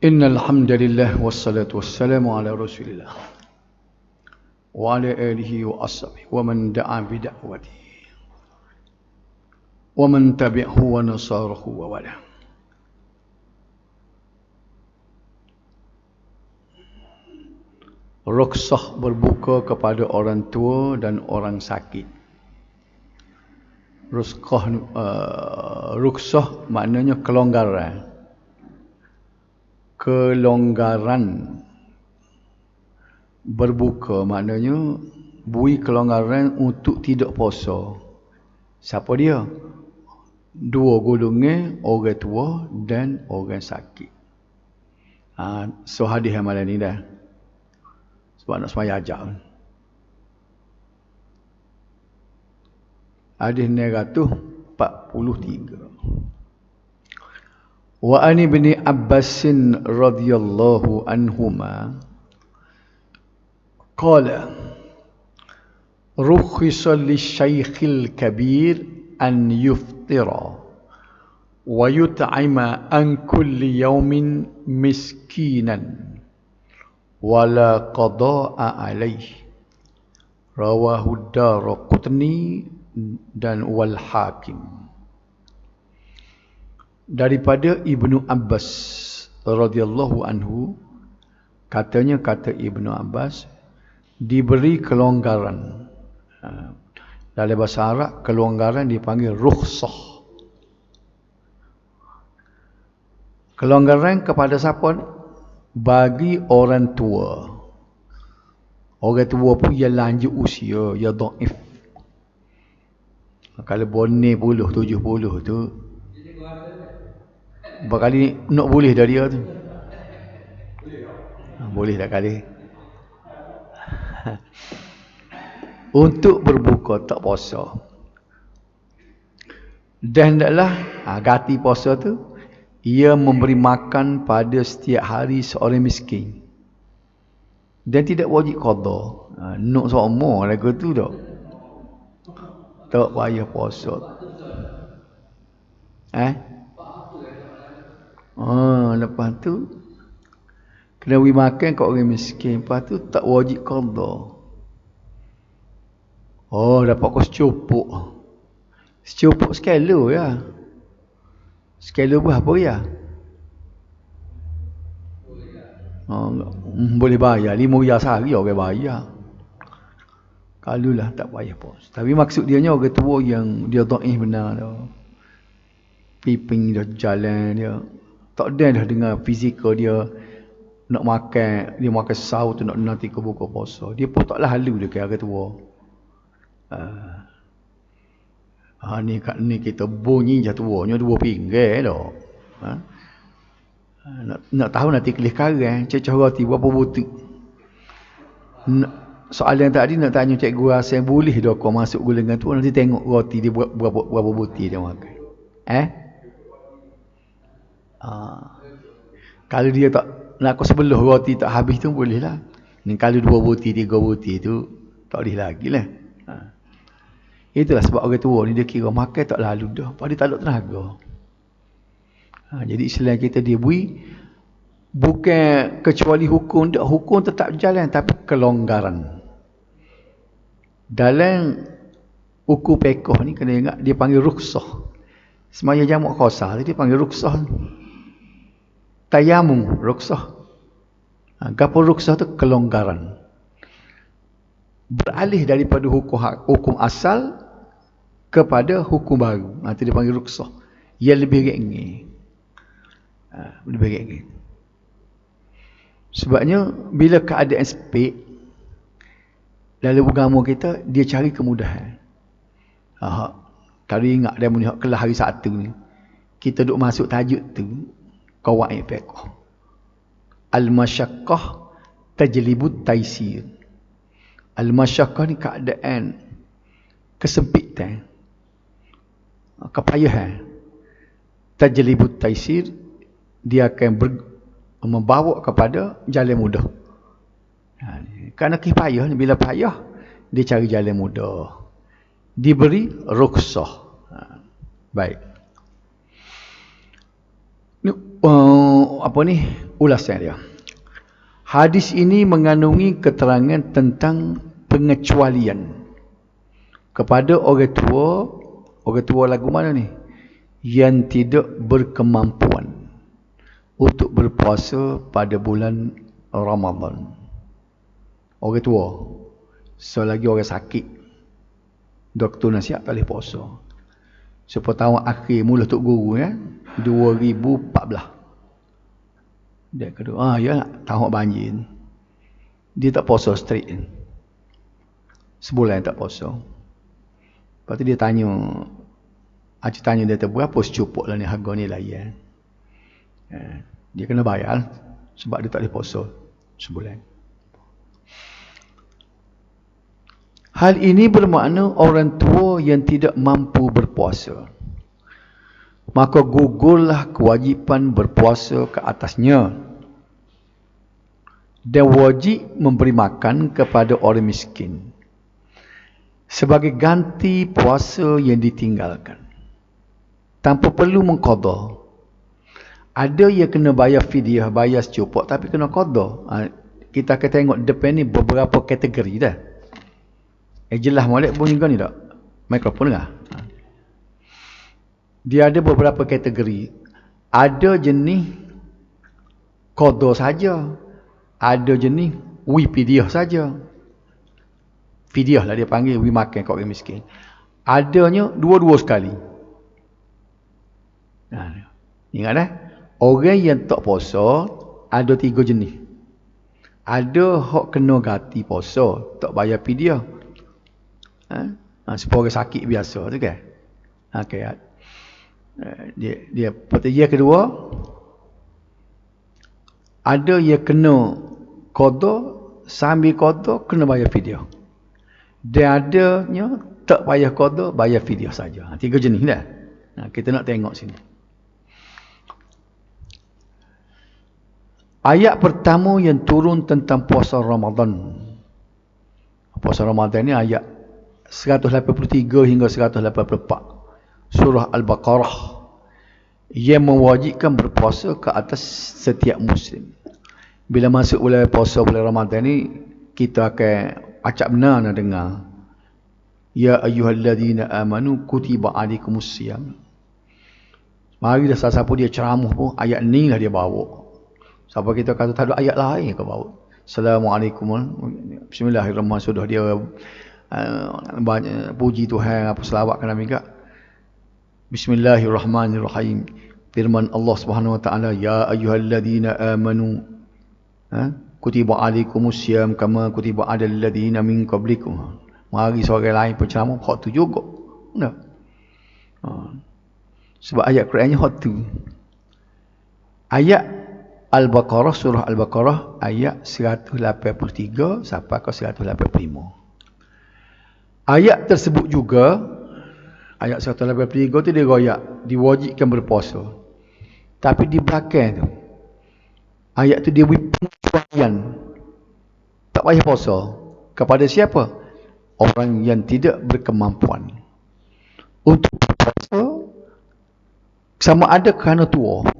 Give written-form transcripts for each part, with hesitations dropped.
Innal hamdalillah wassalatu wassalamu ala Rasulillah wa ala alihi wa ashabihi wa man da'a bi da'watihi wa man tabi'ahu wa nasarahu wa wala. Rukhsah berbuka kepada orang tua dan orang sakit. Rukhsah maknanya kelonggaran. Kelonggaran berbuka maknanya beri kelonggaran untuk tidak puasa. Siapa dia? Dua golongan, orang tua dan orang sakit. So hadis malam ni dah. Sebab nak semaya ajak. Hadis 943. Wa an ibni Abbas radhiyallahu anhuma qala rukhisa lisyaikhil kabir an yuftira wa yut'ima an kulli yawmin miskinan wala qada'a alayhi. Rawahu Daraqutni dan wal Hakim. Daripada Ibnu Abbas radhiyallahu anhu, katanya, kata Ibnu Abbas, diberi kelonggaran. Dalam bahasa Arab, kelonggaran dipanggil rukhsah. Kelonggaran kepada siapa? Bagi orang tua. Orang tua pun yang lanjut usia, yang dhaif. Kalau boneh 70 tu, berapa kali nak boleh dah dia tu? Boleh dah kali. Untuk berbuka tak puasa. Dan hendaklah ganti puasa tu, ia memberi makan pada setiap hari seorang miskin. Dan tidak wajib qada. Nak sama lagu tu tak? Tak payah puasa. Lepas tu kena beri makan kat orang miskin. Lepas tu tak wajib qada. Dapat kau secupuk. Secupuk sekilo ya. Sekilo berapa ya? Boleh bayar 5 riyal sehari orang bayar. Kalulah tak payah pos. Tapi maksud dia orang tua yang dia dhaif benar tu. Piping dia jalan dia. Tak ada dah dengar fizikal dia nak makan, dia makan sahur tu nak nanti ke buka puasa. Dia pun taklah halu dia kira tua. Ni kita bunyi je tuanya 2 pinggir dah. Nak tahu nanti kelih karang cecah roti berapa butir. Soalan tadi nak tanya cikgu rasa boleh dah kau masuk golongan tu, nanti tengok roti dia berapa butir dia makan. Kalau dia tak nak kau sebelah roti tak habis tu boleh lah. Ni kalau 2 butir 3 butir tu tak boleh lagi lah. Itulah sebab orang tua ni dia kira makan tak lalu dah, pada tak ada tenaga. Jadi Islam kita dia beri bukan kecuali hukum, hukum tetap jalan tapi kelonggaran. Dalam hukum fiqh ni kena ingat dia panggil rukhsah. Semaya jamak khasah dia panggil rukhsah. Tayamum rukhsah. Gapo rukhsah tu kelonggaran. Beralih daripada hukum asal kepada hukum baru. Itu dia panggil rukhsah. Yang lebih ringan. Lebih ringan. Sebabnya bila keadaan sempit dalam agama kita, dia cari kemudahan. Kalau ingat dia melihat kelas hari Sabtu ni, kita duk masuk tajuk tu, qawaid fiqh. Al-masyaqqah tajlibut taisir. Al-masyaqqah ni keadaan kesempitan, kepayahan. Tajlibut taisir, dia akan membawa kepada jalan mudah. Kerana kipayah ni, bila payah dia cari jalan mudah, diberi rukhsah. Baik. ulasan dia. Hadis ini mengandungi keterangan tentang pengecualian kepada orang tua lagu mana ni? Yang tidak berkemampuan untuk berpuasa pada bulan Ramadan. Orang tua. Selagi orang sakit, doktor nasihat tak boleh puasa. Tahun akhir mula Tok Guru 2014. Dia kata, ya tahun banjir. Dia tak puasa straight. Sebulan tak puasa. Lepas tu dia tanya, Acik tanya dia tu, berapa secupuk lah ni harga ni layan. Dia kena bayar sebab dia tak boleh puasa sebulan. Hal ini bermakna orang tua yang tidak mampu berpuasa, maka gugurlah kewajipan berpuasa ke atasnya dan wajib memberi makan kepada orang miskin sebagai ganti puasa yang ditinggalkan tanpa perlu mengqada. Ada yang kena bayar fidyah, bayar secupuk tapi kena qada. Kita akan tengok depan ni beberapa kategori dah. Jelas molek bunyi kau ni tak? Mikrofon dengar. Dia ada beberapa kategori. Ada jenis qada saja. Ada jenis fidyah saja. Fidyah lah dia panggil, makan kat orang miskin. Adanya dua-dua sekali. Ingat dah? Orang yang tak puasa ada 3 jenis. Ada hak kena ganti puasa, tak bayar fidyah. Sebab orang sakit biasa tu kan. Okay. Dia yang kedua, ada yang kena qada, sambil qada kena bayar fidyah. Dan adanya tak payah qada, bayar fidyah saja. 3 jenis dah. Kita nak tengok sini. Ayat pertama yang turun tentang puasa Ramadan. Puasa Ramadan ni ayat 183 hingga 184. Surah Al-Baqarah yang mewajibkan berpuasa ke atas setiap muslim. Bila masuk bulan puasa bulan Ramadan ni, kita akan acak benar nak dengar. Ya ayyuhalladzina amanu kutiba alaikumusiyam. Mari dah siapa dia ceramah pun ayat ni lah dia bawa. Siapa kita kata tak ada ayat lain ke bawa. Assalamualaikum. Bismillahirrahmanirrahim. Sudah dia banyak puji Tuhan, apa selawat ke Nabi kak. Bismillahirrahmanirrahim. Firman Allah Subhanahu wa taala, ya ayyuhalladzina amanu kutiba alaikumusiyam kama kutiba alal ladzina min qablikum. Mari seorang lain penceramah hak tu juga. Nah. Sebab ayat Qurannya hak tu. Ayat Al-Baqarah, surah Al-Baqarah ayat 183 sampai ke 185. Ayat tersebut juga, ayat 183 tu dia royak, diwajibkan berpuasa. Tapi di belakang tu, ayat tu dia beri pengecualian. Tak payah puasa. Kepada siapa? Orang yang tidak berkemampuan untuk berpuasa, sama ada kerana tua.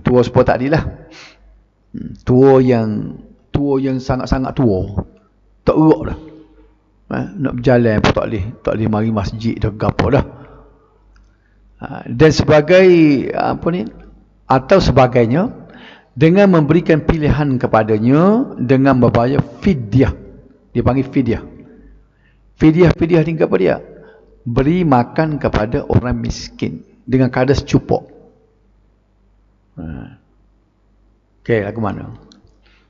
Tua seperti tadi lah. Tua yang sangat-sangat tua. Tak erak dah. Nak berjalan pun tak boleh mari masjid dah gapo dah. Dan sebagai atau sebagainya, dengan memberikan pilihan kepadanya dengan membayar fidyah. Dia panggil fidyah. Fidyah ni apa dia? Beri makan kepada orang miskin dengan kadar secupuk. Okey, lagu mana?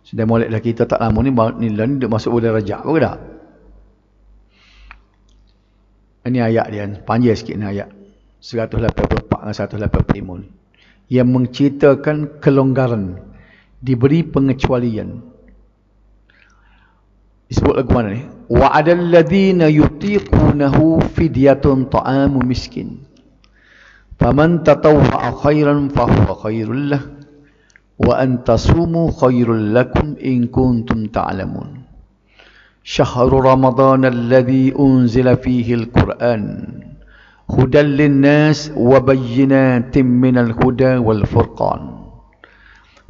Sudah molek dah kita tak lama ni dah masuk bulan Rajab ke tak? Ini ayat dia, panjang sikit ni ayat 184 dan 185 ni, yang menceritakan kelonggaran, diberi pengecualian. Disebut lagu mana ni? Wa 'adal ladzina yutiqunahu fidyatun ta'amu miskin. Faman tatawwa'a khairan fahuwa khairul lah wa an tasumu khairul lakum in kuntum ta'lamun. Syahrul Ramadan alladhi unzila fihi al-Qur'an hudan lin-nas wa bayyinatin minal huda wal furqan.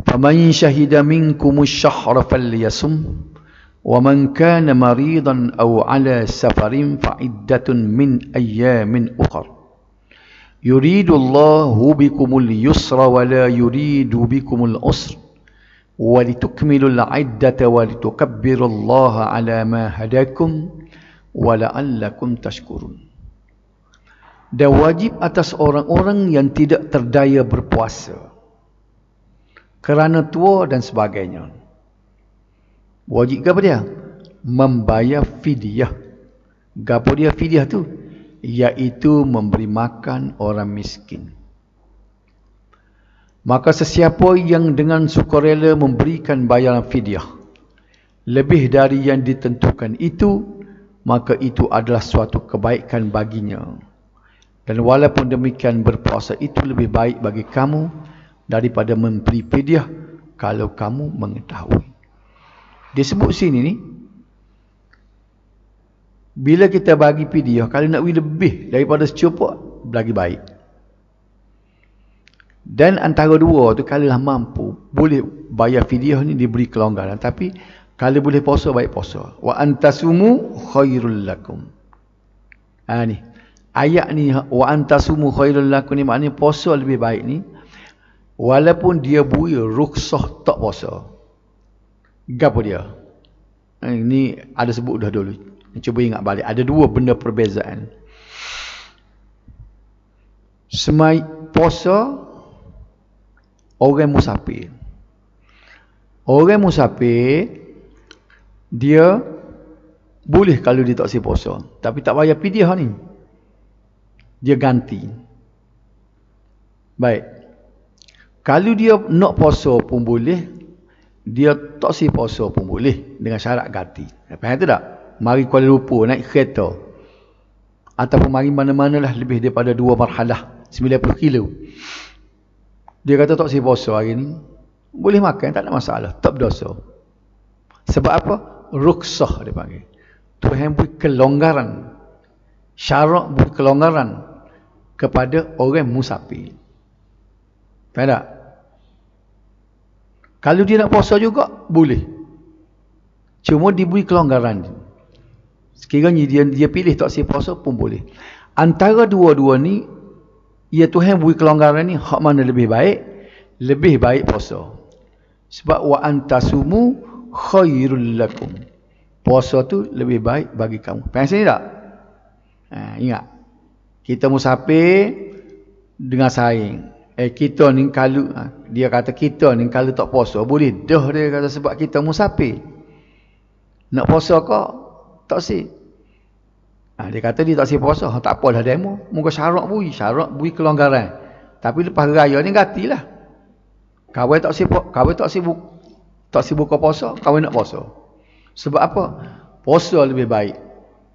faman syahida minkumus syahra falyasum wa man kana maridan aw ala safarin fa iddatun min ayyamin ukhra yuridullahu bikumul yusra wa la yuridu bikumul usra wa litukmilul iddata wa litukabbirullaha ala ma hadakum wa la'allakum tashkurun. Dan wajib atas orang-orang yang tidak terdaya berpuasa kerana tua dan sebagainya. Wajib ke apa dia? Membayar fidyah. Gapo dia fidyah tu? Iaitu memberi makan orang miskin. Maka sesiapa yang dengan sukarela memberikan bayaran fidyah lebih dari yang ditentukan itu, maka itu adalah suatu kebaikan baginya. Dan walaupun demikian, berpuasa itu lebih baik bagi kamu daripada memberi fidyah kalau kamu mengetahui. Dia sebut sini ni, bila kita bagi fidyah, kalau nak lebih daripada secukup, lagi baik. Dan antara dua tu, kalau lah mampu, boleh bayar fidyah ni, diberi kelonggaran. Tapi kalau boleh puasa, baik puasa. Wa antasumu khairul lakum. Ni ayat ni, wa antasumu khairul lakum ni maknanya puasa lebih baik ni, walaupun dia buaya rukhsah tak puasa. Gapo dia? Ini ada sebut dah dulu. Cuba ingat balik. Ada dua benda perbezaan. Puasa orang musafir. Orang musafir dia boleh kalau dia tak si puasa, tapi tak bayar fidyah ni. Dia ganti. Baik. Kalau dia nak puasa pun boleh, dia tak si puasa pun boleh, dengan syarat ganti. Faham tu tak? Mari Kuala Lumpur naik kereta, ataupun mari mana-mana lah lebih daripada 2 marhalah, 90 kilo. Dia kata tak si puasa hari ni, boleh makan, tak ada masalah, tak berdosa. Sebab apa? Rukhsah dia panggil. Tuhan beri kelonggaran, syarak beri kelonggaran kepada orang musafir. Faham tak? Kalau dia nak puasa juga, boleh. Cuma diberi kelonggaran. Sekiranya dia pilih tak si puasa pun boleh. Antara dua-dua ni, ya Tuhan beri kelonggaran ni, hak mana lebih baik? Lebih baik puasa. Sebab wa antasumu khairul lakum. Puasa tu lebih baik bagi kamu. Faham sini tak? Ingat. Kita musafir dengan saing. Kita ni kalau, dia kata kita ni kalau tak puasa, boleh dah dia kata sebab kita musafir. Nak puasa kau? Tak si. Dia kata dia tak si puasa. Tak apalah demo. Muka syarat bui kelonggaran. Tapi lepas raya ni gantilah. Kawan tak si buka puasa, kawan nak puasa. Sebab apa? Puasa lebih baik.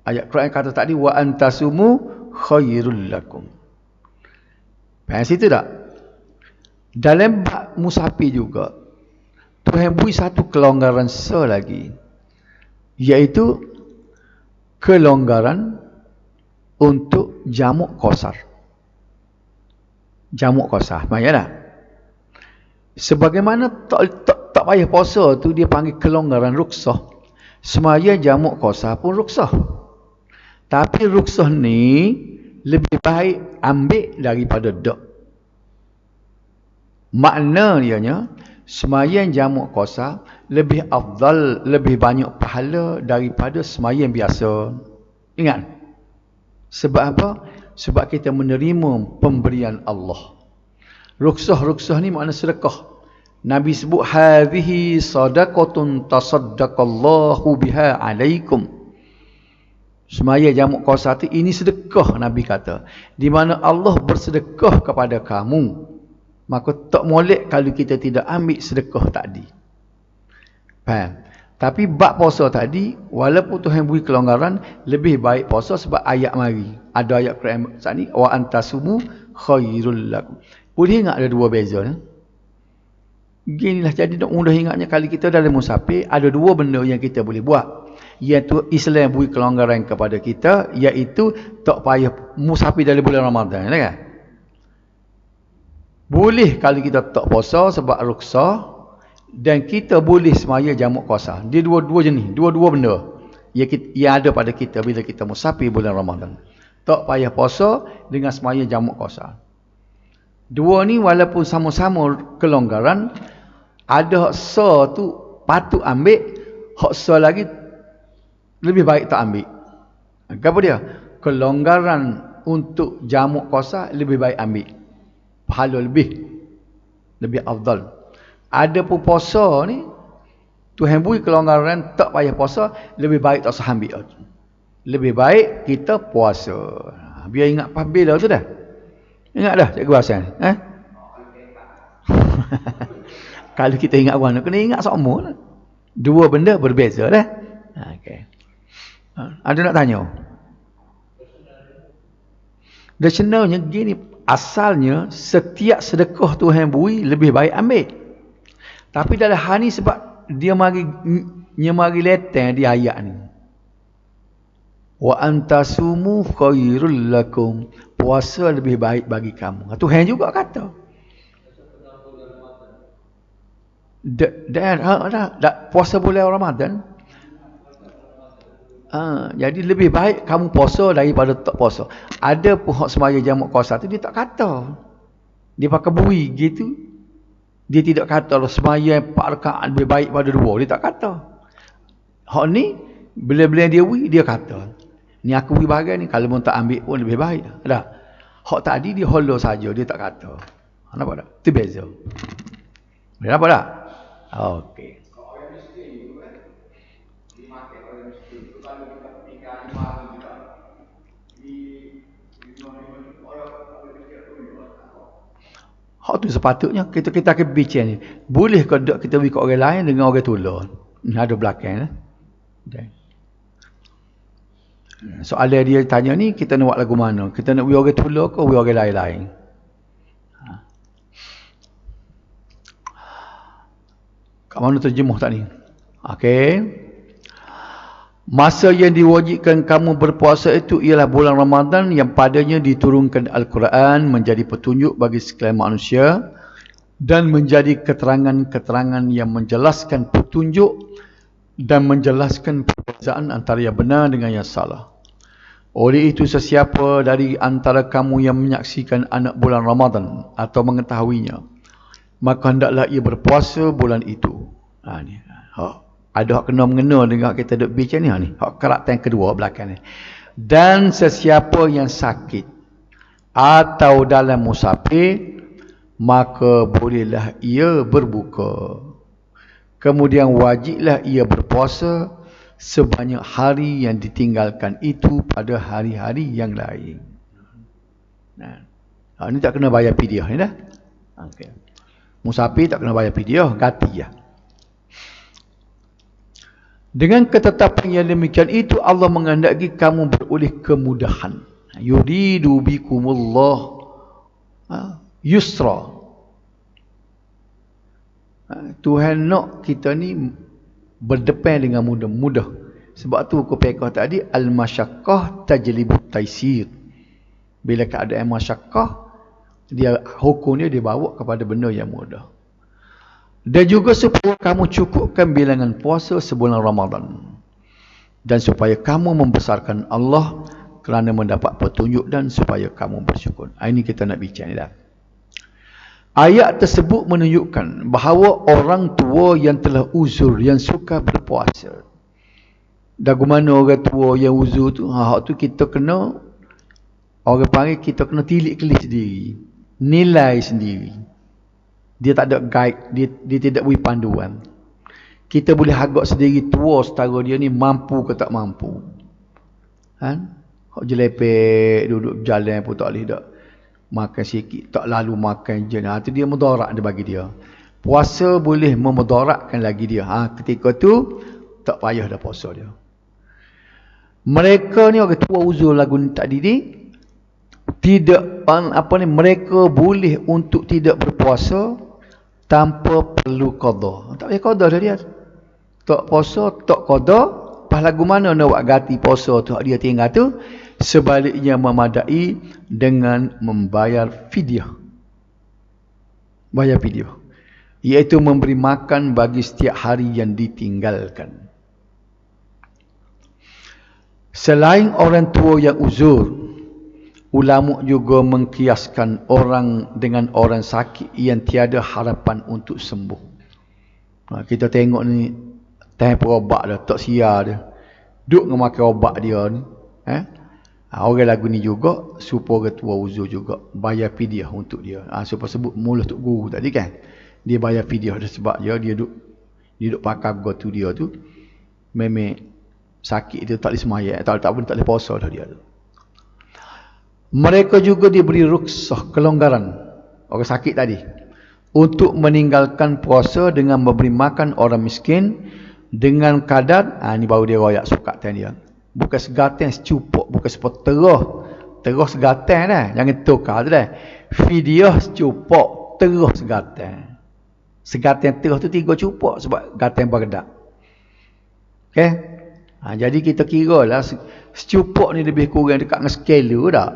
Ayat Quran kata tadi, wa antasumu khairul lakum. Faham situ tak? Dalam bab musafir juga, Tuhan beri satu kelonggaran selagi, iaitu kelonggaran untuk jamuk qasar. Jamuk qasar, maksudnya sebagaimana tak payah puasa tu dia panggil kelonggaran rukhsah. Semaya jamuk qasar pun rukhsah. Tapi rukhsah ni lebih baik ambil daripada dak. Makna dianya, sembahyang jamuk qasar lebih afdal, lebih banyak pahala daripada sembahyang biasa. Ingat. Sebab apa? Sebab kita menerima pemberian Allah. Rukhsah ni makna sedekah. Nabi sebut hadhihi sadaqatun tasaddaqallahu biha alaikum. Sembahyang jamuk qasar tu ini sedekah, Nabi kata, di mana Allah bersedekah kepada kamu. Maka tak molek kalau kita tidak ambil sedekah tadi. Faham? Tapi bab puasa tadi, walaupun Tuhan beri kelonggaran, lebih baik puasa sebab ayat mari. Ada ayat Quran saat ni, wa antasumu khairul lakum. Boleh ingat ada dua beza ni? Ginilah, jadi nak mudah ingatnya, kalau kita dalam musafir, ada dua benda yang kita boleh buat. Iaitu Islam beri kelonggaran kepada kita, iaitu tak payah musafir dalam bulan Ramadan, kan? Boleh kalau kita tak puasa sebab rukhsah, Dan kita boleh semaya jamak qasar. Dia dua-dua jenis, dua-dua benda. Ia ada pada kita bila kita musafir bulan Ramadan. Tak payah puasa dengan semaya jamak qasar. Dua ni walaupun sama-sama kelonggaran, ada hak sa tu patut ambil, hak sa lagi lebih baik tak ambil. Apa dia? Kelonggaran untuk jamak qasar lebih baik ambil. Pahala lebih afdal. Ada pun puasa ni, Tuhan beri kelonggaran tak payah puasa, lebih baik tak usah ambil. Lebih baik kita puasa. Biar ingat pabila tu dah. Ingat dah Cikgu Hasan? Kalau kita ingat orang, kena ingat semua lah. Dua benda berbeza dah. Okay. Ada nak tanya? Dan sebenarnya gini, asalnya setiap sedekah Tuhan beri lebih baik ambil. Tapi dalam hal ni sebab dia mari leteng di ayat ni. Wa antasumu khairul lakum. Puasa lebih baik bagi kamu. Tuhan juga kata. Puasa bulan Ramadan. Jadi lebih baik kamu puasa daripada tak puasa. Ada pun hak semaya jamak qasar tu dia tak kata. Dia pakai bui gitu. Dia tidak kata lah semaya 4 rakaat lebih baik pada 2. Dia tak kata. Hak ni bila-bila dia bui dia kata. Ni aku beri bahagian ni, kalau mau tak ambil pun lebih baik. Dah. Hak tadi dia hollow saja, dia tak kata. Nampak tak? Itu beza. Nampak tak? Okey. Hak tu sepatutnya kita akan bincang ni. Boleh ke tak kita beri ke orang lain dengan orang tolong? Ada belakang. Soalan dia tanya ni, kita nak buat lagu mana? Kita nak beri orang tolong ke beri orang lain-lain? Kat mana terjemuh tak ni? Okey. Masa yang diwajibkan kamu berpuasa itu ialah bulan Ramadan yang padanya diturunkan Al-Quran menjadi petunjuk bagi sekalian manusia dan menjadi keterangan-keterangan yang menjelaskan petunjuk dan menjelaskan perbezaan antara yang benar dengan yang salah. Oleh itu sesiapa dari antara kamu yang menyaksikan anak bulan Ramadan atau mengetahuinya, maka hendaklah ia berpuasa bulan itu. Ni. Ada hak kena mengena dengan kita duk bincang ni. Hak karakter yang kedua belakang ni. Dan sesiapa yang sakit atau dalam musafir, maka bolehlah ia berbuka. Kemudian wajiblah ia berpuasa sebanyak hari yang ditinggalkan itu pada hari-hari yang lain. Ini tak kena bayar fidyah ni dah. Okay. Musafir tak kena bayar fidyah, ganti ya. Dengan ketetapan yang demikian itu Allah menghendaki kamu beroleh kemudahan. Yuridu bikumullah yusra. Tuhan nak kita ni berdepan dengan mudah. Sebab tu hukum fiqh tadi al-masyaqqah tajlibut taisir. Bila keadaan masyaqqah, dia hukumnya dia bawa kepada benda yang mudah. Dan juga supaya kamu cukupkan bilangan puasa sebulan Ramadan. Dan supaya kamu membesarkan Allah kerana mendapat petunjuk dan supaya kamu bersyukur. Ini kita nak bincang ni dah. Ayat tersebut menunjukkan bahawa orang tua yang telah uzur, yang suka berpuasa. Dan mana orang tua yang uzur tu, hak tu kita kena, orang panggil kita kena tilik kelih sendiri. Nilai sendiri. Dia tak ada guide, dia tidak beri panduan. Kita boleh agak sendiri tua setara dia ni mampu ke tak mampu. Hak jelepek, duduk jalan pun tak boleh tak. Makan sikit, tak lalu makan je. Itu dia mudarat dia bagi dia. Puasa boleh memudaratkan lagi dia. Ketika tu, tak payah dah puasa dia. Mereka ni orang tua uzur lagu ni tadi ni, tidak, mereka boleh untuk tidak berpuasa tanpa perlu qada. Tak payah qada dah dia. Tak puasa, tak qada. Pas lagu mana nak buat ganti puasa tu dia tinggal tu, sebaliknya memadai dengan membayar fidyah. Bayar fidyah. iaitu memberi makan bagi setiap hari yang ditinggalkan. Selain orang tua yang uzur, ulama juga mengkiaskan orang dengan orang sakit yang tiada harapan untuk sembuh. Kita tengok ni, time perobat dah, tak sia dah. Duk ngemakan obat dia ni. Orang lagu ni juga, supaya orang tua uzur juga, bayar fidyah untuk dia. Supaya sebut mula Tok Guru tadi kan. Dia bayar fidyah sebab dia duk pakai gotu dia tu. Memang sakit dia tak boleh semayang, tak boleh puasa dah dia tu. Mereka juga diberi rukhsah, kelonggaran, orang sakit tadi, untuk meninggalkan puasa dengan memberi makan orang miskin dengan kadar, ni baru dia royak sukat dia. Bukan segatan secupuk, bukan terus segatan dah. Jangan tukar tu dah. Fidyah secupuk, terus segatan. Segatan terus tu 3 cupuk sebab gatan bergedak. Okey? Jadi kita kira lah secupuk ni lebih kurang dekat dengan skala tak?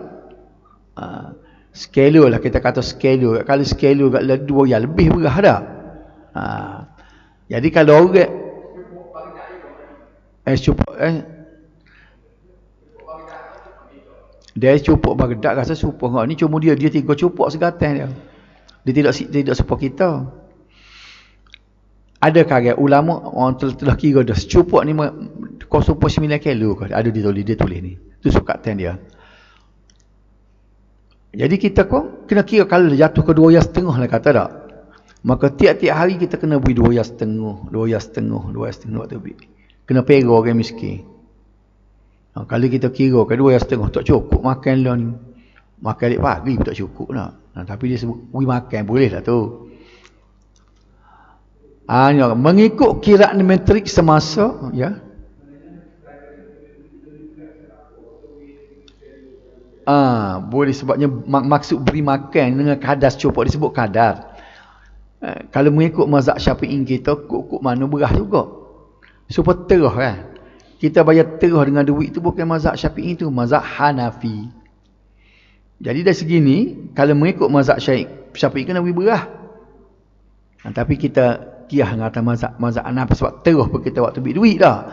Skala lah, kita kata skala. Kalau skala kat 2 yang lebih berah dah. Jadi kalau orang dia cupuk bergedak rasa supaya ni cuma dia 3 cupuk segatan dia. Dia tidak supaya kita. Ada karya ulama orang telah kira dah secupuk ni 0.9 kilo ke, ada dia tulis ni. Tu sukatan dia. Jadi kita kena kira kalau jatuh ke 2,5 lah kata tak. Maka tiap-tiap hari kita kena beri 2,5 lebih. Kena pera orang miskin. Kalau kita kira ke 2,5 tak cukup makan lah ni. Makan adik pagi pun tak cukup lah. Tapi dia sebut beri makan boleh lah tu. Mengikut kiraan metrik semasa, ya. Boleh sebabnya maksud beri makan dengan kadar cukup disebut kadar. Kalau mengikut mazhab Syafi'i kita, kuk mana berah juga. Supaya terah kan. Kita bayar terah dengan duit tu bukan mazhab Syafi'i tu, mazhab Hanafi. Jadi dari segi ni, kalau mengikut mazhab Syafi'i kena beri berah. Tapi kita kiyah dengan atas mazhab Hanafi sebab terah pun kita waktu beri duit dah.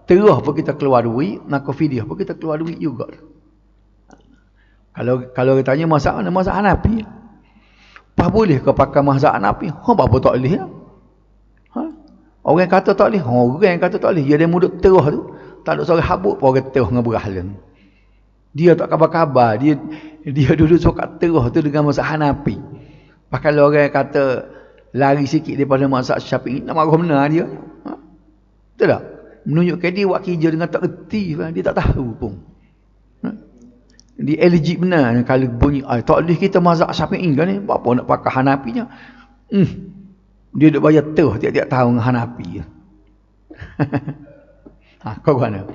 Terah pun kita keluar duit, maka fidyah pun kita keluar duit juga. Kalau kita tanya mazhab mana? Mazhab Hanafi. Apa boleh kau pakai mazhab Hanafi? Apa tak boleh lah. Orang kata tak boleh. Orang kata tak boleh. Dia muduk terah tu. Tak ada seorang habuk pun orang terah dengan berahlan. Dia tak kabar-kabar. Dia duduk sokat terah tu dengan mazhab Hanafi. Kalau orang kata lari sikit daripada mazhab Syafi'i, nak marah benar dia. Betul tak? Menunjukkan dia buat kerja dengan tak erti. Dia tak tahu pun. Dia elegit benar kalau bunyi tak boleh kita mazhab Syafi'i kan ni, apa nak pakai Hanafinya. Dia duk bayar terah tiap-tiap tahun dengan Hanafi. Kau mana?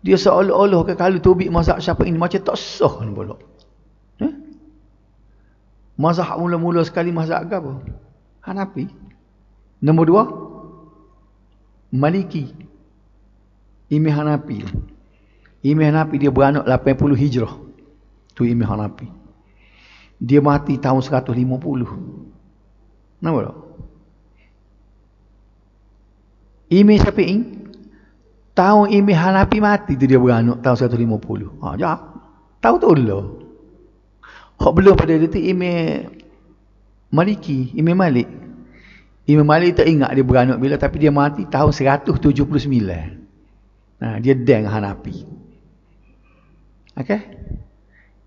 Dia seolah-olah kalau tubik mazhab Syafi'i ni macam tak sah ni pula. Mazhab mula-mula sekali mazhab apa? Hanafi. Nombor 2 Maliki. Imam Hanafi. Imam Hanafi dia beranak 80 Hijrah. Tu Imam Hanafi. Dia mati tahun 150. Nampak tak? Imam Syafi'i tahun Imam Hanafi mati tu dia beranak tahun 150. Tahu tu dulu. Hak belum pada dia tu Imam Maliki, Imam Malik. Imam Malik tak ingat dia beranak bila, tapi dia mati tahun 179. Dia deng Hanafi. Okey.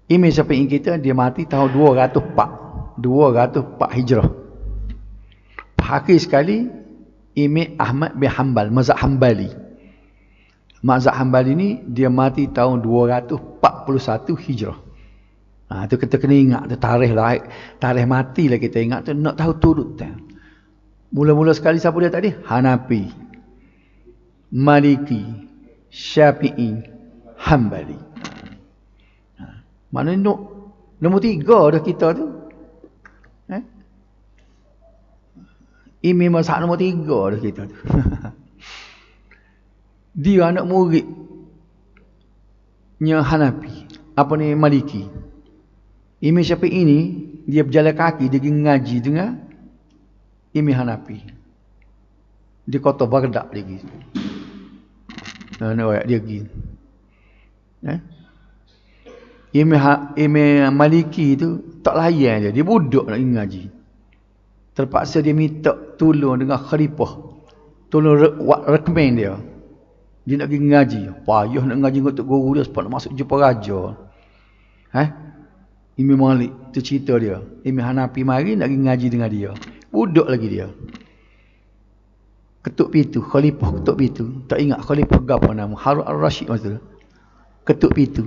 Imam Syafi'i kita dia mati tahun 204 Hijrah. Akhir sekali Imam Ahmad bin Hanbal, mazhab Hanbali. Mazhab Hanbali ni dia mati tahun 241 Hijrah. Tu kita kena ingat tu tarikh mati lah kita ingat tu, nak tahu turut tu. Mula-mula sekali siapa dia tadi? Hanafi, Maliki, Syafi'i, Hanbali. Mana nombor 3 dah kita tu. Imam mazhab nombor 3 dah kita tu. Dia anak muridnya Hanafi. Apa ni? Maliki. Imam Syafi'i ni dia berjalan kaki, dia pergi ngaji dengan Imam Hanafi. Di kota Baghdad lagi. Nak dia pergi. Imam Maliki tu tak layan dia budak nak ngaji. Terpaksa dia minta tolong dengan khalifah. Tolong recommend dia. Dia nak pergi ngaji. Payah nak ngaji dengan tok guru dia sebab nak masuk jumpa raja. Imam Malik tu cerita dia. Imam Hanafi mari nak pergi ngaji dengan dia. Budak lagi dia. Ketuk pintu, khalifah ketuk pintu. Tak ingat khalifah apa nama? Harun al-Rashid masa tu. Ketuk pintu.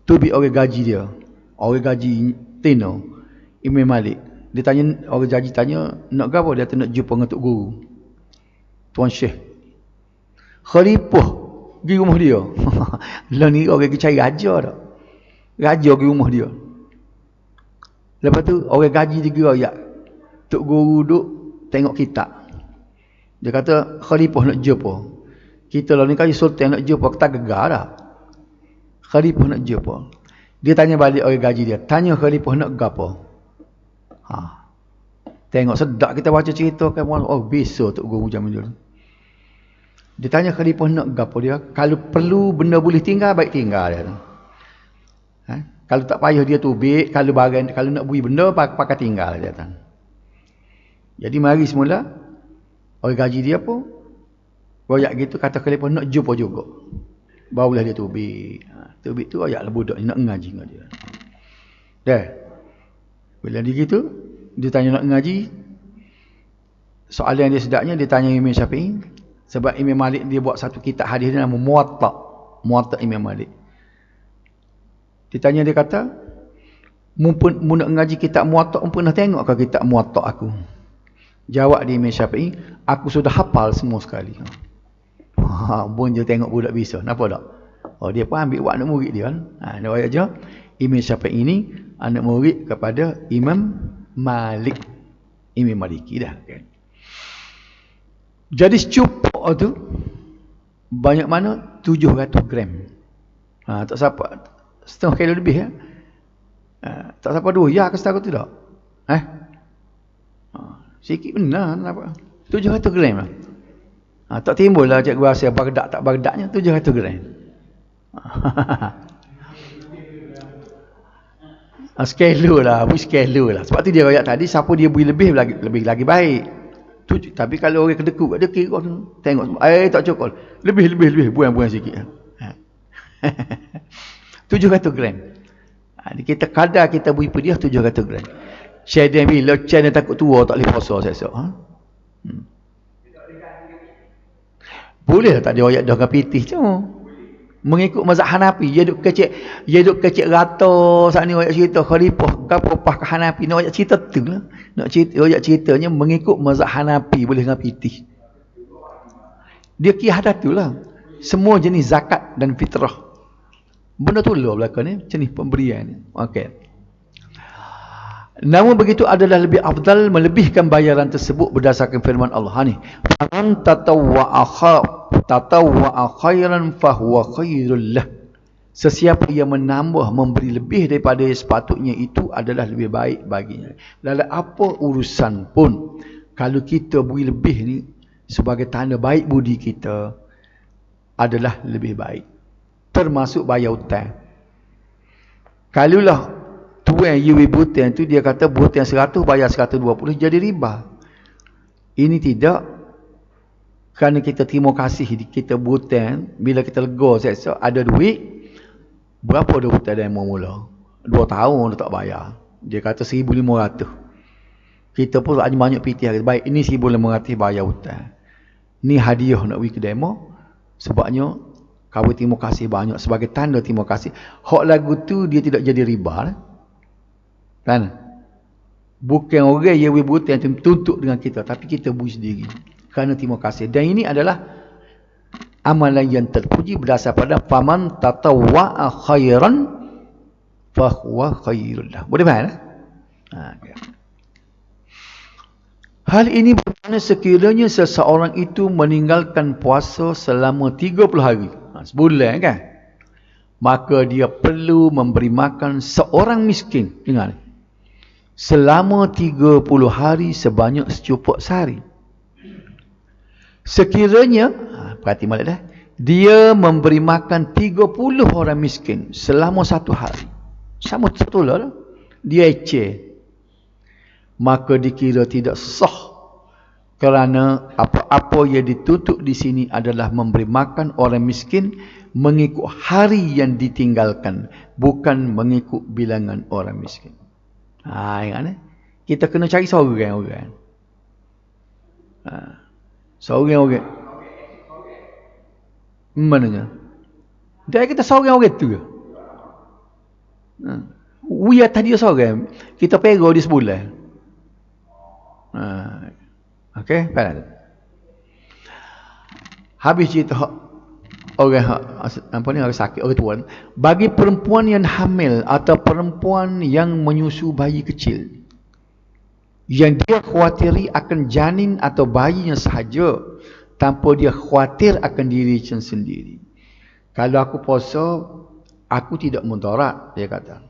Tu bi orang gaji dia. Orang gaji Tino. Imam Malik. Dia tanya, orang gaji tanya, nak apa? Dia nak jumpa dengan tok guru. Tuan Syekh. Khalifah pergi rumah dia. Lah ni orang pergi cari raja dah. Raja pergi rumah dia. Lepas tu orang gaji dia kira ya. Tok guru duduk tengok kitab. Dia kata khalifah nak jumpa. Kita lah ni kali sultan nak jumpa, kita gegar dah. Khalifah nak jumpa. Dia tanya balik orang gaji dia, tanya khalifah nak gapo? Tengok sedap kita baca cerita kan, oh besok tok guru zaman dulu. Dia tanya khalifah nak gapo dia? Kalau perlu benda boleh tinggal, baik tinggal dia. Kalau tak payah dia tubik, kalau barang, kalau nak bui benda pakai tinggal dia kata. Jadi mari semula orang gaji dia pun royak gitu, kata khalifah nak jumpa juga. Barulah dia tubik. Tubik tu royak budak nak ngaji dengan dia. Dah. Bila dia gitu, dia tanya nak ngaji. Soalan dia sedapnya dia tanya Imam Syafi'i. Sebab Imam Malik dia buat satu kitab hadis dia nama Muwatta. Muwatta Imam Malik. Dia tanya, dia kata, mu nak ngaji kitab Muwatta, mu pernah tengok ke kitab Muwatta aku? Jawab dia Imam Syafi'i, aku sudah hafal semua sekali. Pun dia tengok budak bisa. Nampak tak? Oh, dia pun ambil buat anak murid dia kan. Dia ayat je, Imam Syafi'i ini anak murid kepada Imam Malik. Imam Maliki dah kan. Jadi secupuk tu banyak mana? 700 gram. Tak siapa setengah kilo lebih ya. Tak siapa 2 ya ke setakat tu tak? Sikit benar apa? 700 gram lah. Tak timbul lah cikgu rasa Baghdad tak Baghdadnya 700 gram. Skelo lah, skelo lah. Sebab tu dia royak tadi, siapa dia beri lebih lagi baik. Tapi kalau orang kedekut dia kira tengok tak cukup. Lebih buang sikit. 700 gram. Kita kadar kita beri pediah 700 gram. Syaitan bila Syaitan takut tua tak boleh puasa esok. Boleh tak dia royak dah dengan pitih cuma. Mengikut mazhab Hanafi, dia duk kecil rata saat ni royak cerita khalifah gapo pah Hanafi, nak royak cerita tu lah. Nak cerita royak ceritanya mengikut mazhab Hanafi boleh dengan pitih. Dia kira dah tu lah. Semua jenis zakat dan fitrah. Benda tu lah belakang ni, jenis pemberian ni. Okey. Namun begitu adalah lebih afdal melebihkan bayaran tersebut berdasarkan firman Allah ni. Faman tatawwa'a khairan fahuwa khairul lah. Sesiapa yang menambah memberi lebih daripada yang sepatutnya itu adalah lebih baik baginya. Lalu apa urusan pun kalau kita beri lebih ni sebagai tanda baik budi kita adalah lebih baik. Termasuk bayar hutang. Kalaulah tuan Yui Butang tu dia kata butang 100 bayar 120 jadi riba. Ini tidak, kerana kita terima kasih kita butang, bila kita lega seksa ada duit, berapa dah hutang dia mula? 2 tahun dah tak bayar. Dia kata 1,500. Kita pun ada banyak pitih baik ini 1,500 bayar hutang. Ni hadiah nak pergi ke demo sebabnya kau terima kasih banyak sebagai tanda terima kasih. Hak lagu tu dia tidak jadi riba lah. Kan? Bukan orang yang berbuat yang tuntut dengan kita, tapi kita buat sendiri kerana terima kasih. Dan ini adalah amalan yang terpuji berdasar pada faman tatawwa'a khairan fahuwa khairul lah. Boleh faham? Okay. Hal ini bermakna sekiranya seseorang itu meninggalkan puasa selama 30 hari, sebulan kan, maka dia perlu memberi makan seorang miskin. Dengar, selama 30 hari sebanyak secupak sehari. Sekiranya, perhati balik dah, dia memberi makan 30 orang miskin selama 1 hari. Sama betul lah. Dia eceh. Maka dikira tidak sah. Kerana apa-apa yang ditutup di sini adalah memberi makan orang miskin mengikut hari yang ditinggalkan, bukan mengikut bilangan orang miskin. Ingat kita kena cari seorang-orang. Seorang-orang. Mananya? Dia kita seorang-orang tu ke? We tadi seorang. Kita pera di sebulan. Okey, faham. Habis cerita orang sakit, orang tua. Bagi perempuan yang hamil atau perempuan yang menyusu bayi kecil, yang dia khawatiri akan janin atau bayinya sahaja, tanpa dia khawatir akan dirinya sendiri. Kalau aku puasa, aku tidak mudarat, dia kata.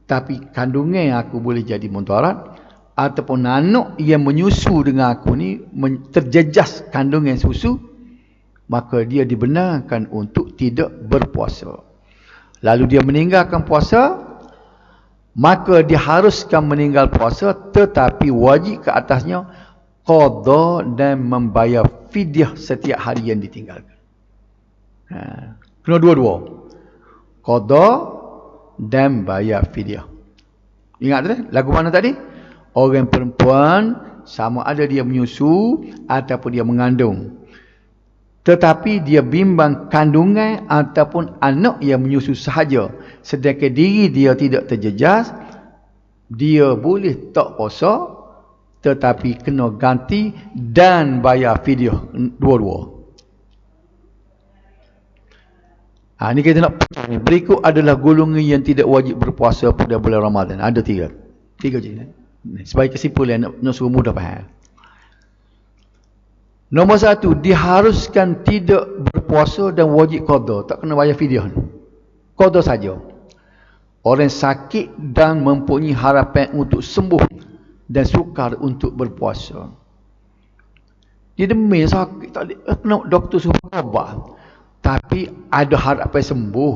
Tapi kandungan aku boleh jadi mudarat, ataupun anak yang menyusu dengan aku ni terjejas kandungan susu, maka dia dibenarkan untuk tidak berpuasa. Lalu dia meninggalkan puasa, maka diharuskan meninggal puasa, tetapi wajib ke atasnya qada dan membayar fidyah setiap hari yang ditinggalkan. Kena dua-dua, qada dan bayar fidyah. Ingat tak lagu mana tadi? Orang perempuan sama ada dia menyusu ataupun dia mengandung, tetapi dia bimbang kandungan ataupun anak yang menyusu sahaja, sedangkan diri dia tidak terjejas, dia boleh tak puasa, tetapi kena ganti dan bayar fidyah dua-dua. Ini kita nak berikut adalah golongan yang tidak wajib berpuasa pada bulan Ramadan. Ada tiga jenis. Sebagai kesimpulan nak suruh mudah faham. Nombor 1, diharuskan tidak berpuasa dan wajib qada, tak kena bayar fidyah. Qada saja. Orang sakit dan mempunyai harapan untuk sembuh dan sukar untuk berpuasa. Dia demam sakit, tak ada doktor suruh ubat, tapi ada harapan sembuh.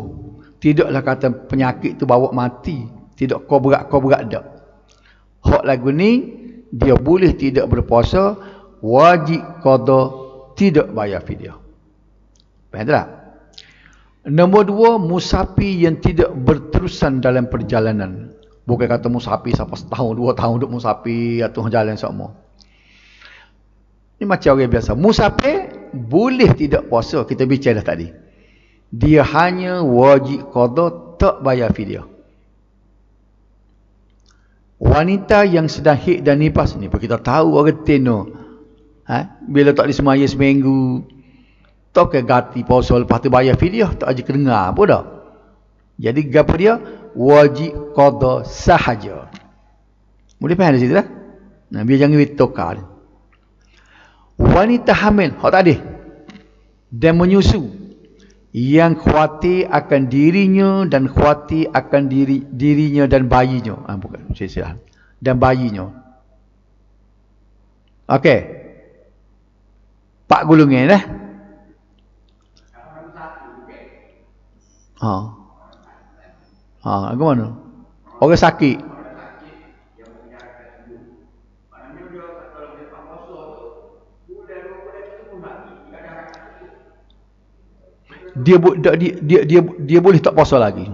Tidaklah kata penyakit tu bawa mati, tidak kau berat dak. Hak lagu ni dia boleh tidak berpuasa, wajib qada, tidak bayar fidyah. Faham tak? Nombor 2, musafir yang tidak berterusan dalam perjalanan. Bukan kata musafir sampai setahun, 2 tahun duduk musafir atau jalan semua. Ini macam orang biasa. Musafir boleh tidak puasa, kita bicara tadi. Dia hanya wajib qada, tak bayar fidyah. Wanita yang sedang haid dan nifas ni, kita tahu orang teno. Bila tak disemaya seminggu, tak ke ganti puasa lepas tu bayar fidyah, tak aja kedengar apa dah. Jadi gapo dia? Wajib qada sahaja. Boleh faham di situ dah? Biar jangan ditokar. Wanita hamil, hak tadi, dan menyusu, yang khawatir akan dirinya dan khawatir akan dirinya dan bayinya. Bukan, saya salah. Dan bayinya. Okey. 4 golongan dah. Ke mana? Orang sakit. Dia boleh tak puasa lagi.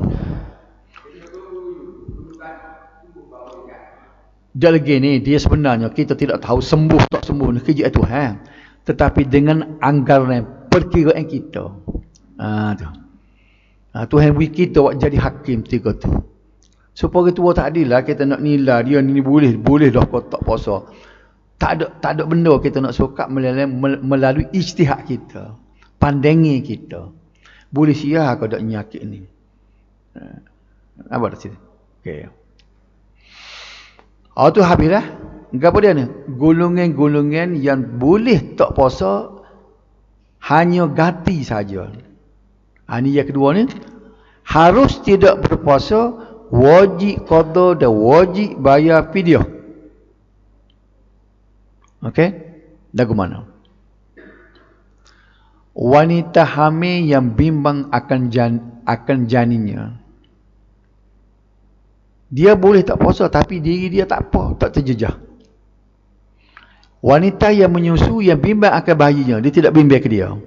Dia lagi ni, dia sebenarnya kita tidak tahu sembuh tak sembuh ni kerja Tuhan. Tetapi dengan anggaran perkiraan kita. Tuhan beri kita buat jadi hakim ketika tu. Supaya tua tak adil lah kita nak nilai dia ni boleh dah kau tak puasa. Tak ada benda kita nak sukat melalui ijtihad kita, pandangan kita. Boleh siap kau dak nyakit ni. Apa dah cerita? Okey. Tu habis dah. Gapo dia ni? Golongan-golongan yang boleh tak puasa hanya ganti saja. Ini yang kedua ni. Harus tidak berpuasa, wajib qada dan wajib bayar fidyah. Okey? Lagu mana? Wanita hamil yang bimbang akan janinnya. Dia boleh tak puasa tapi diri dia tak apa, tak terjejah. Wanita yang menyusu yang bimbang akan bayinya, dia tidak bimbang ke dia.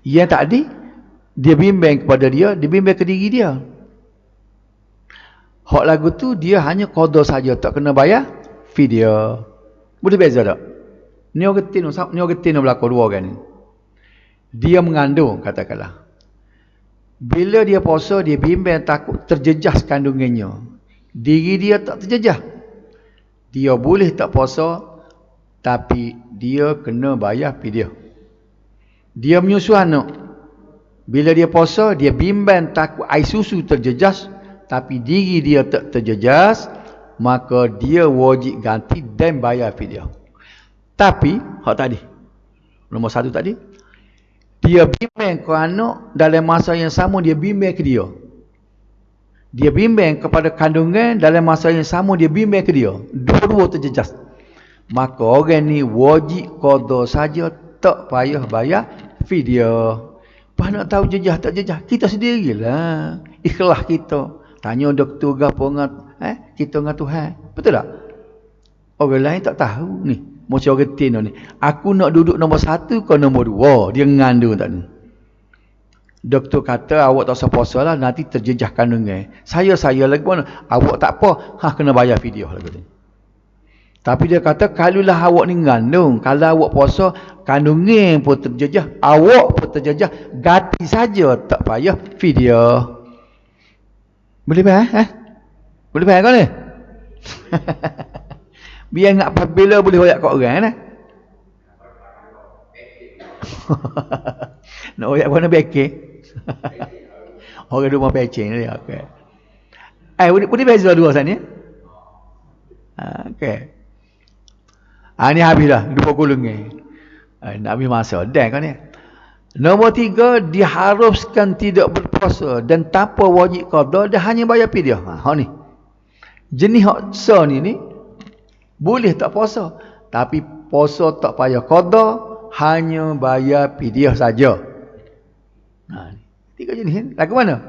Yang tadi dia bimbang kepada dia bimbang ke diri dia. Hak lagu tu dia hanya qada saja, tak kena bayar fidyah. Boleh beza tak? Ni orang getin berlaku dua orang ni. Dia mengandung katakanlah. Bila dia puasa dia bimbang takut terjejas kandungannya. Diri dia tak terjejah. Dia boleh tak puasa tapi dia kena bayar fidyah. Dia menyusu anak. Bila dia puasa dia bimbang takut air susu terjejas tapi diri dia tak terjejas, maka dia wajib ganti dan bayar fidyah. Tapi hak tadi nombor satu tadi, dia bimbang ke anak dalam masa yang sama dia bimbang ke dia. Dia bimbang kepada kandungan dalam masa yang sama dia bimbang ke dia. Dua-dua terjejas. Maka orang ni wajib qada saja, tak payah bayar fidyah. Pas nak tahu jejah tak jejah, kita sendirilah. Ikhlas kita. Tanya doktor gapo kita dengan Tuhan. Betul tak? Orang lain tak tahu ni. Macam orang tin ni. Aku nak duduk nombor 1 ke nombor 2? Dia ngandung tak ni. Doktor kata awak tak usah puasa lah, nanti terjejah kandungan. Saya lagi mana? Awak tak apa, kena bayar fidyah lagi ni. Tapi dia kata kalaulah awak ni ngandung, kalau awak puasa kandungan pun terjejah, awak pun terjejah, ganti saja tak payah fidyah. Boleh faham? Boleh faham kau ni? Biar ingat apabila boleh royak kat orang lah. Nak royak mana beke? Orang rumah pecing ni. Okay. Boleh beza dua sana ni? Okay. Ni habis dah. 2 gulung ni. Nak habis masa. Dan kan ni. Nombor 3, diharuskan tidak berpuasa dan tanpa wajib qada dan hanya bayar fidyah. Ni. Jenis hak ni boleh tak puasa, tapi puasa tak payah qada, hanya bayar fidyah saja. 3 jenis. Lagu mana?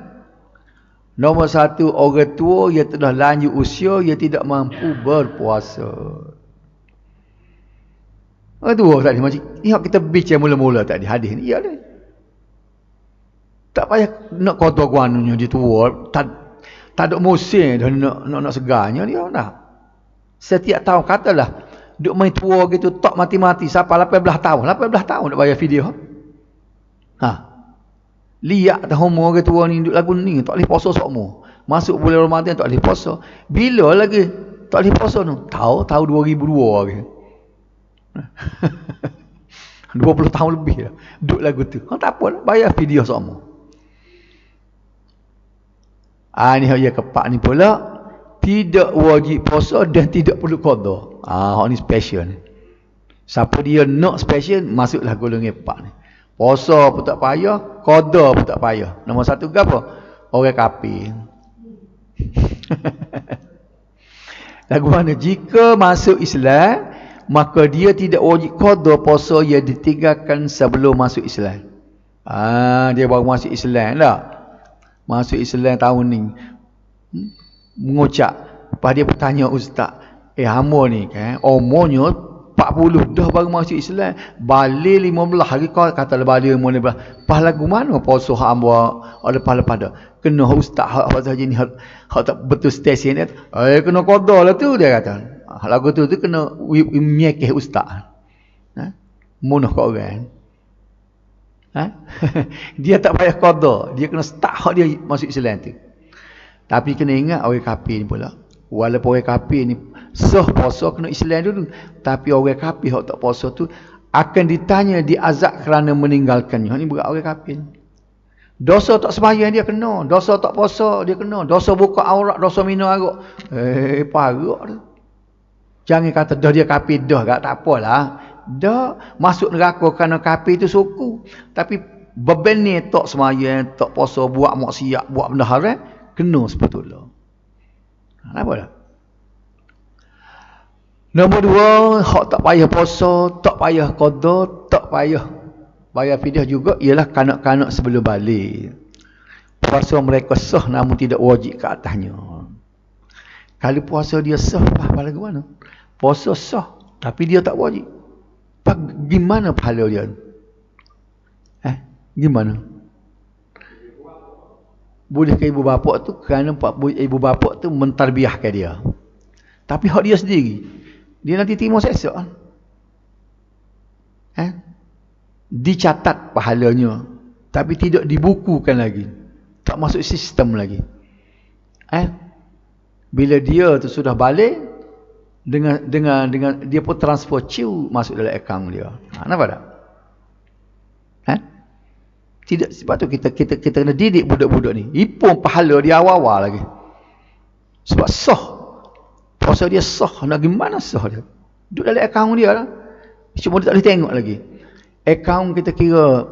Nombor 1, orang tua yang telah lanjut usia yang tidak mampu berpuasa. Orang tua tadi macam ni kita bincang mula-mula tadi hadis ni. Ya dah. Tak payah nak qada guanunya dia tua, tak ada musim dah nak segarnya dia dah. Setiap tahun katalah duk main tua gitu tak mati-mati sampai 18 tahun nak bayar fidyah. Lihat dah umur orang tua ni duk lagu ni tak boleh puasa sokmo. Masuk bulan Ramadan tak boleh puasa. Bila lagi tak boleh puasa tu? Tahun 2002 lagi. 20 tahun lebih dah duk lagu tu. Tak apa bayar fidyah sokmo. Ni yang keempat ni pula tidak wajib puasa dan tidak perlu qada. Hak ni special ni. Siapa dia nak special masuklah golongan 4 ni. Puasa pun tak payah, qada pun tak payah. Nombor 1 ke apa? Orang kafir. Lagu mana? Jika masuk Islam, maka dia tidak wajib qada puasa yang ditinggalkan sebelum masuk Islam. Dia baru masuk Islam dah. Masuk Islam tahun ni. Mengucap. Lepas dia bertanya ustaz, hamba ni kan umurnya 40 dah baru masuk Islam, balik 15 hari kau kata balik 15. Pas lagu mana puasa hamba ada lepas dah. Kena ustaz hak saja ni hak tak betul stesen ni. Kena qada lah tu dia kata. Lagu tu kena miekeh ustaz. Munah kat orang. Dia tak payah qada, dia kena start hak dia masuk Islam tu. Tapi kena ingat orang kafir ni pula. Walaupun orang kafir ni sah puasa kena Islam dulu, tapi orang kafir hak tak puasa tu akan ditanya di azab kerana meninggalkannya. Ni berat orang kafir. Dosa tak sembahyang dia kena, dosa tak puasa dia kena, dosa buka aurat, dosa minum arak. Parah tu. Jangan kata dah dia kafir dah tak apalah. Dah masuk neraka kerana kafir tu suku. Tapi beban ni tak semayang, tak puasa, buat maksiat, buat benda haram, kena sepatutnya. Kenapa tak? Nombor dua, hak tak payah puasa, tak payah qada, tak payah bayar fidyah juga, ialah kanak-kanak sebelum balik. Puasa mereka sah namun tidak wajib ke atasnya. Kalau puasa dia sah, pahala ke mana? Puasa sah, tapi dia tak wajib. Gimana pahala dia? Gimana? Boleh ke ibu bapa tu kerana ibu bapa tu mentarbiahkan dia. Tapi hak dia sendiri, dia nanti terima seksa. Dicatat pahalanya, tapi tidak dibukukan lagi. Tak masuk sistem lagi. Bila dia tu sudah balik, dengan dia pun transfer ciu masuk dalam akaun dia. Nampak tak? Tidak, sebab tu kita kena didik budak-budak ni. Ipung pahala dia awal-awal lagi. Sebab sah. Puasa dia sah. Nak gimana sah dia? Duduk dalam akaun dia lah. Cuma dia tak boleh tengok lagi. Akaun kita kira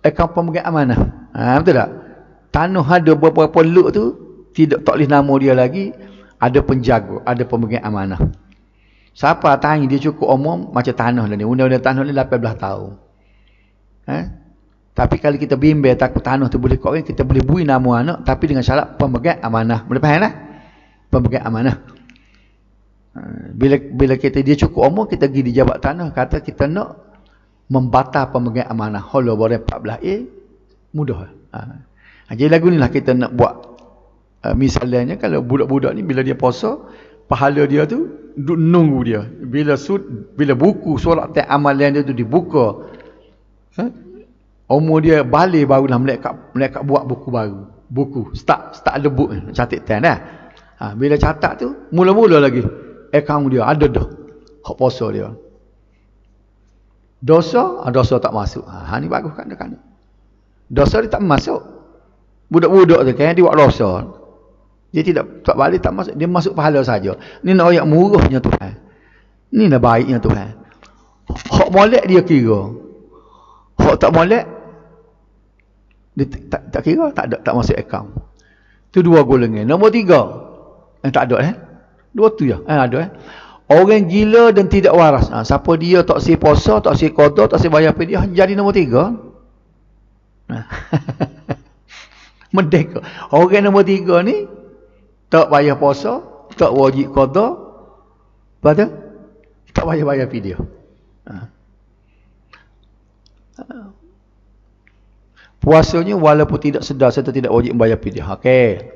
akaun pemegang amanah. Betul tak? Tanah ada beberapa luk tu tak boleh nama dia lagi. Ada penjaga, ada pemegang amanah. Siapa tanya dia cukup umum macam tanah lah ni. Undang-undang tanah ni 18 tahun. Tapi kalau kita bimbel takut tanah tu boleh kawin, kita boleh bui nama anak tapi dengan syarat pemegang amanah. Boleh faham tak? Pemegang amanah. Bila dia cukup umur, kita pergi di jabat tanah, kata kita nak membatal pemegang amanah. Holo boleh 14A, mudah. Jadi lagu ni lah kita nak buat. Misalnya kalau budak-budak ni bila dia puasa, pahala dia tu nunggu dia. Bila buku solat amalan dia tu dibuka, umur dia balik barulah mereka buat buku baru. Buku start ada book ni, catat time dah. Bila catat tu mula-mula lagi akaun dia ada dah hak puasa dia. Dosa tak masuk. Ni bagus kan dekat. Dosa dia tak masuk. Budak-budak tu kan dia buat dosa. Dia tak balik tak masuk, dia masuk pahala saja. Ni nak ayat murahnya Tuhan. Ni nak baiknya Tuhan. Hak molek dia kira. Hak tak molek dia tak kira, tak masuk akaun. Tu dua golongan. Nombor tiga. Tak ada dua tu je. Ada orang gila dan tidak waras. Siapa dia tak si puasa, tak si qada, tak si bayar fidyah, jadi nombor tiga. Merdeka. Orang nombor tiga ni tak bayar puasa, tak wajib qada, pada tak bayar fidyah. Puasanya walaupun tidak sedar serta tidak wajib membayar fidyah. Okey.